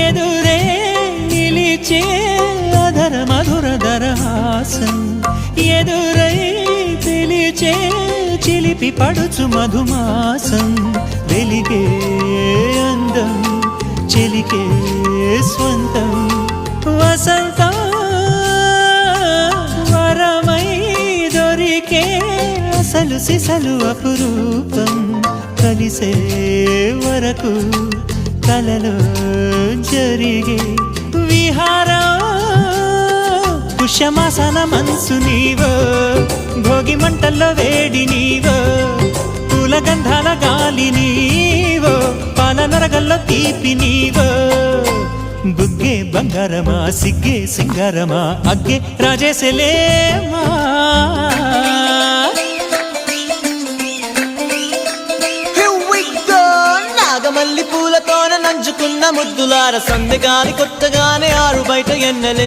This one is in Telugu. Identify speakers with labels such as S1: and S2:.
S1: ఎదురే నిలిచే అధర మధుర దరహాసం ఎదురై పిలిచే చిలిపి పడుచు మధుమాసం వెలిగే అందం చెలికే స్వంతం వసంతం వరమై దొరికే అసలు సిసలు అపురూపం కలిసే వరకు కలలో జరిగే విహారం పుష్యమాసన మనసు నీవో భోగి మంటల్లో వేడి నీవో పూల గంధాల గాలి నీవో పాల నరగల్లో తీపి నీవో బుగ్గే బంగారమా సిగ్గే సింగారమా అగ్గే రాజేసలేమా
S2: నాగమల్లి పూలతోన నంచుకున్న ముద్దులార సందెగాని కొత్తగానే ఆరు బయట ఎన్నెలే